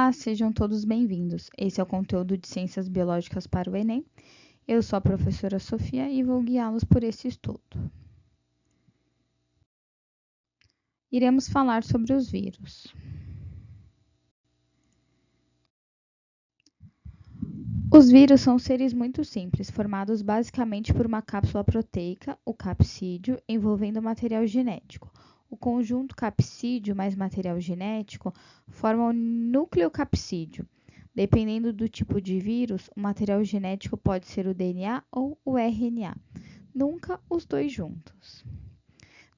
Olá, sejam todos bem-vindos. Esse é o conteúdo de Ciências Biológicas para o Enem. Eu sou a professora Sofia e vou guiá-los por esse estudo. Iremos falar sobre os vírus. Os vírus são seres muito simples, formados basicamente por uma cápsula proteica, o capsídeo, envolvendo material genético. O conjunto capsídeo mais material genético forma o núcleo capsídeo. Dependendo do tipo de vírus, o material genético pode ser o DNA ou o RNA, nunca os dois juntos.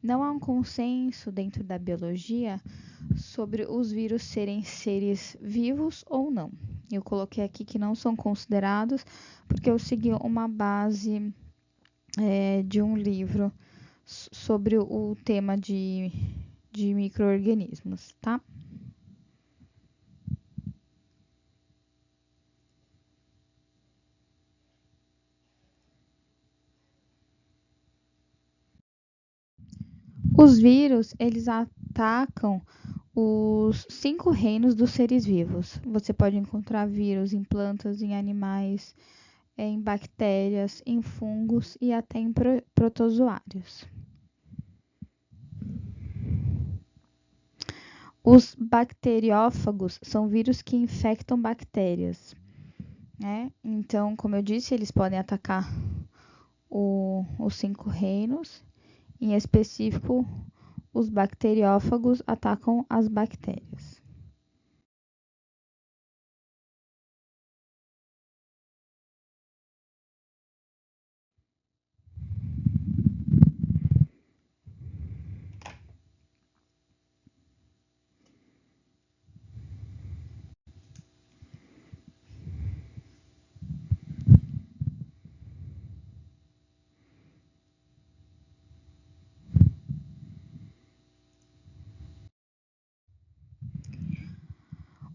Não há um consenso dentro da biologia sobre os vírus serem seres vivos ou não. Eu coloquei aqui que não são considerados porque eu segui uma base de um livro sobre o tema de micro-organismos, tá? Os vírus, eles atacam os 5 reinos dos seres vivos. Você pode encontrar vírus em plantas, em animais, em bactérias, em fungos e até em protozoários. Os bacteriófagos são vírus que infectam bactérias, né? Então, como eu disse, eles podem atacar os 5 reinos. Em específico, os bacteriófagos atacam as bactérias.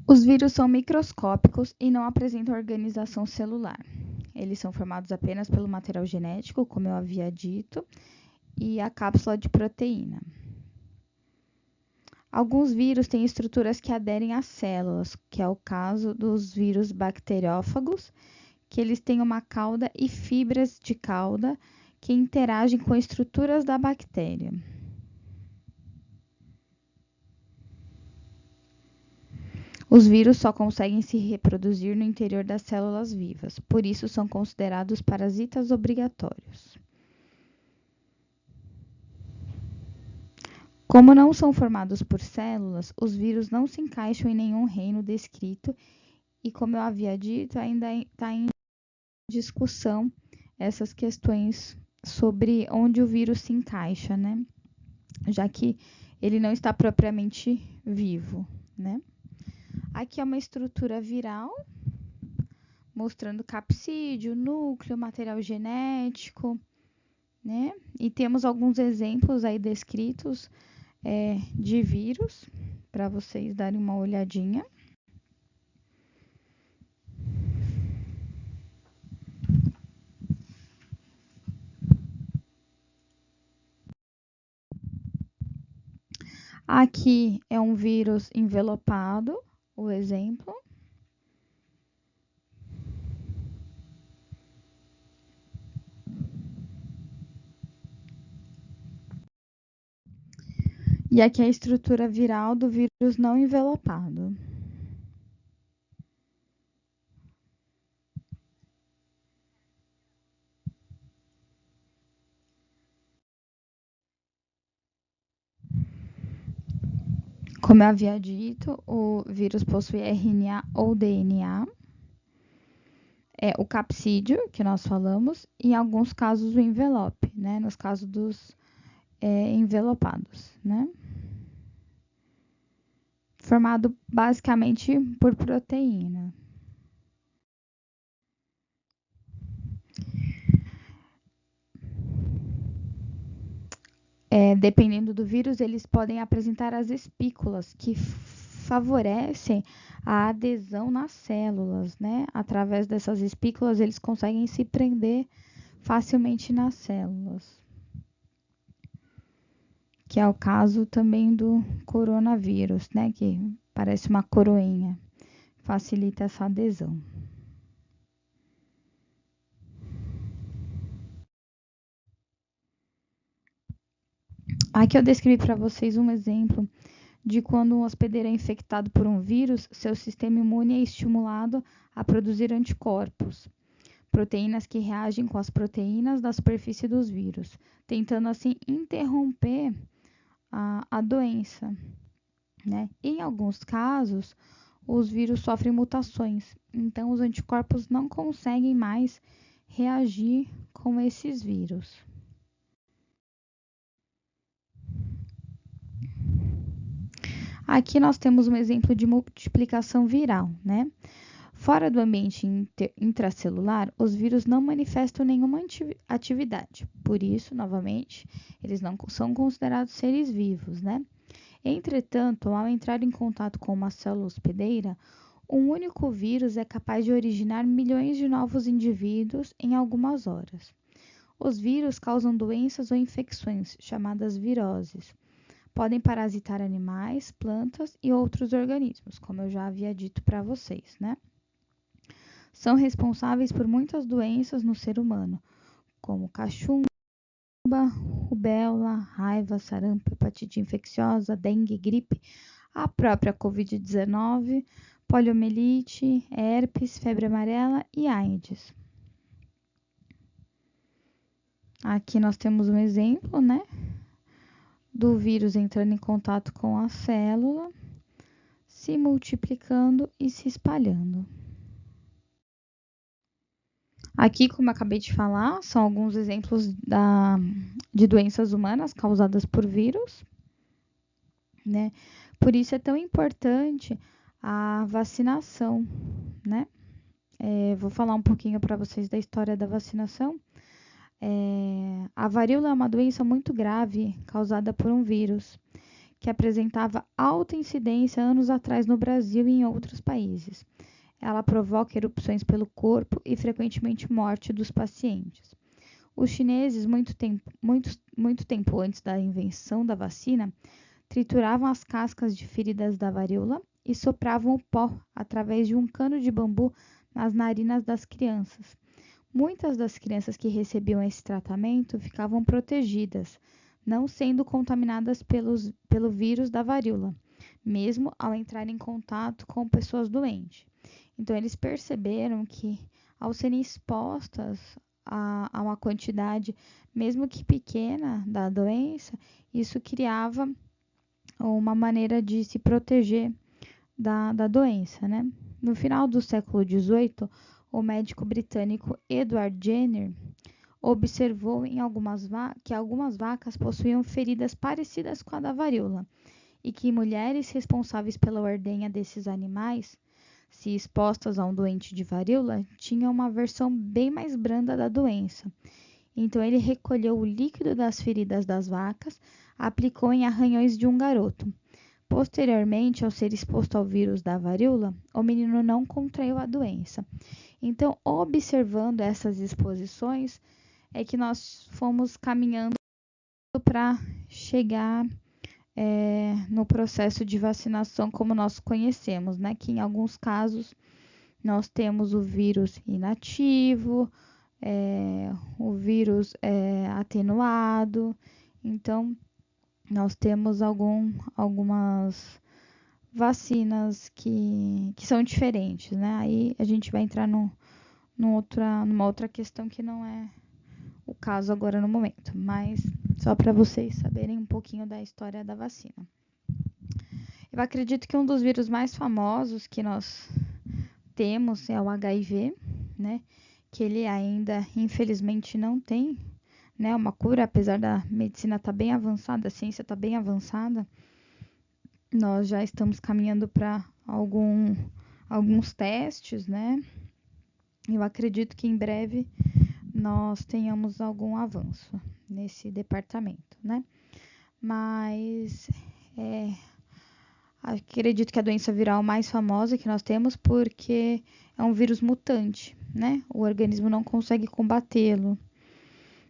Os vírus são microscópicos e não apresentam organização celular. Eles são formados apenas pelo material genético, como eu havia dito, e a cápsula de proteína. Alguns vírus têm estruturas que aderem às células, que é o caso dos vírus bacteriófagos, que eles têm uma cauda e fibras de cauda que interagem com estruturas da bactéria. Os vírus só conseguem se reproduzir no interior das células vivas, por isso são considerados parasitas obrigatórios. Como não são formados por células, os vírus não se encaixam em nenhum reino descrito e, como eu havia dito, ainda está em discussão essas questões sobre onde o vírus se encaixa, né? Já que ele não está propriamente vivo, né? Aqui é uma estrutura viral, mostrando capsídeo, núcleo, material genético, né? E temos alguns exemplos aí descritos de vírus, para vocês darem uma olhadinha. Aqui é um vírus envelopado, o exemplo. E aqui é a estrutura viral do vírus não envelopado. Como eu havia dito, o vírus possui RNA ou DNA. É o capsídeo, que nós falamos, e em alguns casos o envelope, né? Nos casos dos envelopados, né? Formado basicamente por proteína. Dependendo do vírus, eles podem apresentar as espículas, que favorecem a adesão nas células, né? Através dessas espículas, eles conseguem se prender facilmente nas células. Que é o caso também do coronavírus, né? Que parece uma coroinha. facilita essa adesão. Aqui eu descrevi para vocês um exemplo de quando um hospedeiro é infectado por um vírus, seu sistema imune é estimulado a produzir anticorpos, proteínas que reagem com as proteínas da superfície dos vírus, tentando assim interromper a doença, né? Em alguns casos, os vírus sofrem mutações, então os anticorpos não conseguem mais reagir com esses vírus. Aqui nós temos um exemplo de multiplicação viral, né? Fora do ambiente intracelular, os vírus não manifestam nenhuma atividade. Por isso, novamente, eles não são considerados seres vivos, né? Entretanto, ao entrar em contato com uma célula hospedeira, um único vírus é capaz de originar milhões de novos indivíduos em algumas horas. Os vírus causam doenças ou infecções, chamadas viroses. Podem parasitar animais, plantas e outros organismos, como eu já havia dito para vocês, né? São responsáveis por muitas doenças no ser humano, como cachumba, rubéola, raiva, sarampo, hepatite infecciosa, dengue, gripe, a própria Covid-19, poliomielite, herpes, febre amarela e AIDS. Aqui nós temos um exemplo, né, do vírus entrando em contato com a célula, se multiplicando e se espalhando. Aqui, como eu acabei de falar, são alguns exemplos de doenças humanas causadas por vírus, né? Por isso é tão importante a vacinação, né? Vou falar um pouquinho para vocês da história da vacinação. A varíola é uma doença muito grave causada por um vírus que apresentava alta incidência anos atrás no Brasil e em outros países. Ela provoca erupções pelo corpo e frequentemente morte dos pacientes. Os chineses, muito tempo antes da invenção da vacina, trituravam as cascas de feridas da varíola e sopravam o pó através de um cano de bambu nas narinas das crianças. Muitas das crianças que recebiam esse tratamento ficavam protegidas, não sendo contaminadas pelo vírus da varíola, mesmo ao entrar em contato com pessoas doentes. Então, eles perceberam que, ao serem expostas a uma quantidade, mesmo que pequena, da doença, isso criava uma maneira de se proteger da doença, né? No final do século XVIII, o médico britânico Edward Jenner observou que algumas vacas possuíam feridas parecidas com a da varíola e que mulheres responsáveis pela ordenha desses animais, se expostas a um doente de varíola, tinham uma versão bem mais branda da doença. Então ele recolheu o líquido das feridas das vacas, aplicou em arranhões de um garoto. Posteriormente, ao ser exposto ao vírus da varíola, o menino não contraiu a doença. Então, observando essas exposições, é que nós fomos caminhando para chegar no processo de vacinação como nós conhecemos, né? Que em alguns casos nós temos o vírus inativo, o vírus atenuado. Então, nós temos algumas vacinas que são diferentes, né? Aí a gente vai entrar numa outra questão que não é o caso agora no momento, mas só para vocês saberem um pouquinho da história da vacina. Eu acredito que um dos vírus mais famosos que nós temos é o HIV, né? Que ele ainda, infelizmente, não tem, né, uma cura, apesar da medicina estar bem avançada, a ciência está bem avançada. Nós já estamos caminhando para alguns testes, né? Eu acredito que em breve nós tenhamos algum avanço nesse departamento, né? Mas acredito que a doença viral mais famosa que nós temos porque é um vírus mutante, né? O organismo não consegue combatê-lo,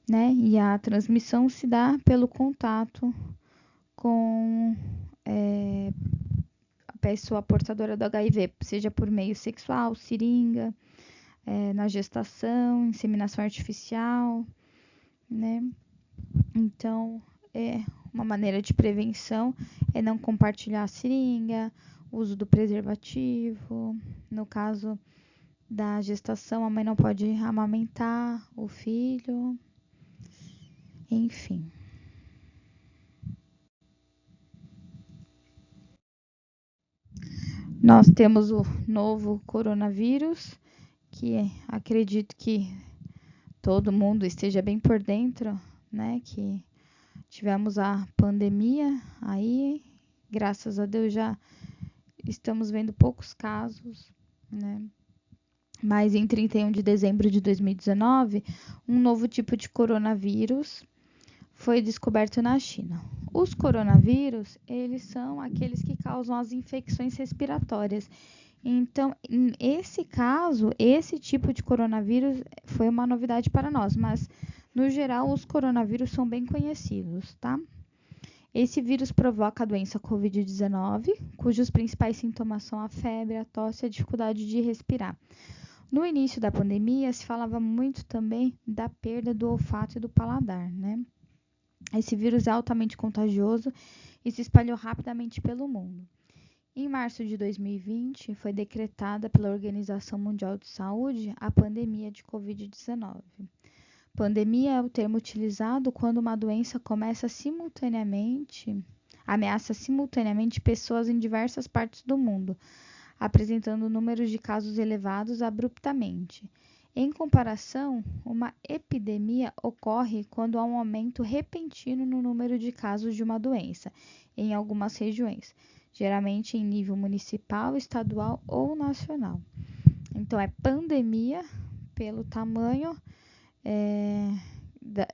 né? E a transmissão se dá pelo contato com pessoa portadora do HIV, seja por meio sexual, seringa, na gestação, inseminação artificial, né? Então, uma maneira de prevenção é não compartilhar a seringa, uso do preservativo. No caso da gestação, a mãe não pode amamentar o filho, enfim. Nós temos o novo coronavírus, que acredito que todo mundo esteja bem por dentro, né? Que tivemos a pandemia aí, graças a Deus já estamos vendo poucos casos, né? Mas em 31 de dezembro de 2019, um novo tipo de coronavírus foi descoberto na China. Os coronavírus, eles são aqueles que causam as infecções respiratórias. Então, nesse caso, esse tipo de coronavírus foi uma novidade para nós, mas no geral os coronavírus são bem conhecidos, tá? Esse vírus provoca a doença COVID-19, cujos principais sintomas são a febre, a tosse e a dificuldade de respirar. No início da pandemia, se falava muito também da perda do olfato e do paladar, né? Esse vírus é altamente contagioso e se espalhou rapidamente pelo mundo. Em março de 2020, foi decretada pela Organização Mundial de Saúde a pandemia de Covid-19. Pandemia é o termo utilizado quando uma doença ameaça simultaneamente pessoas em diversas partes do mundo, apresentando números de casos elevados abruptamente. Em comparação, uma epidemia ocorre quando há um aumento repentino no número de casos de uma doença em algumas regiões, geralmente em nível municipal, estadual ou nacional. Então, é pandemia pelo tamanho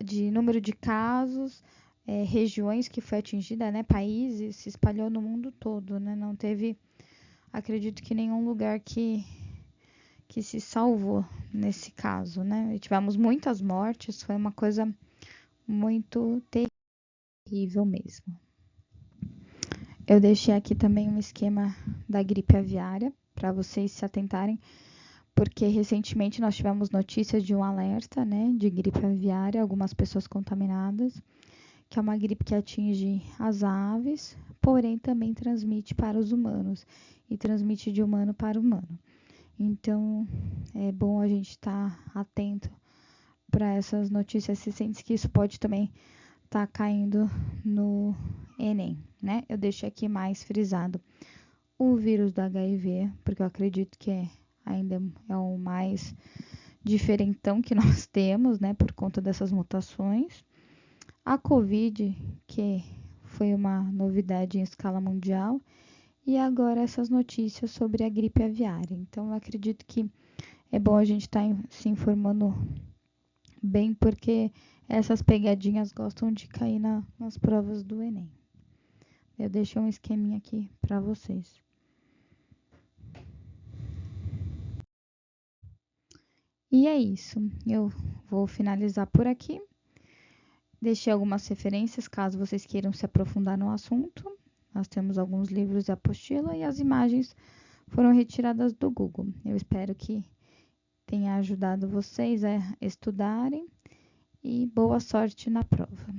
de número de casos, regiões que foi atingida, né, países, se espalhou no mundo todo, né, não teve, acredito que nenhum lugar que se salvou nesse caso, né, e tivemos muitas mortes, foi uma coisa muito terrível mesmo. Eu deixei aqui também um esquema da gripe aviária, para vocês se atentarem, porque recentemente nós tivemos notícias de um alerta, né, de gripe aviária, algumas pessoas contaminadas, que é uma gripe que atinge as aves, porém também transmite para os humanos e transmite de humano para humano. Então, é bom a gente estar atento para essas notícias recentes, que isso pode também estar caindo no Enem, né? Eu deixo aqui mais frisado o vírus do HIV, porque eu acredito que ainda é o mais diferentão que nós temos, né, por conta dessas mutações. A Covid, que foi uma novidade em escala mundial, e agora essas notícias sobre a gripe aviária. Então, eu acredito que é bom a gente estar se informando bem, porque essas pegadinhas gostam de cair nas provas do Enem. Eu deixei um esqueminha aqui para vocês. E é isso. Eu vou finalizar por aqui. Deixei algumas referências caso vocês queiram se aprofundar no assunto. Nós temos alguns livros de apostila e as imagens foram retiradas do Google. Eu espero que tenha ajudado vocês a estudarem e boa sorte na prova.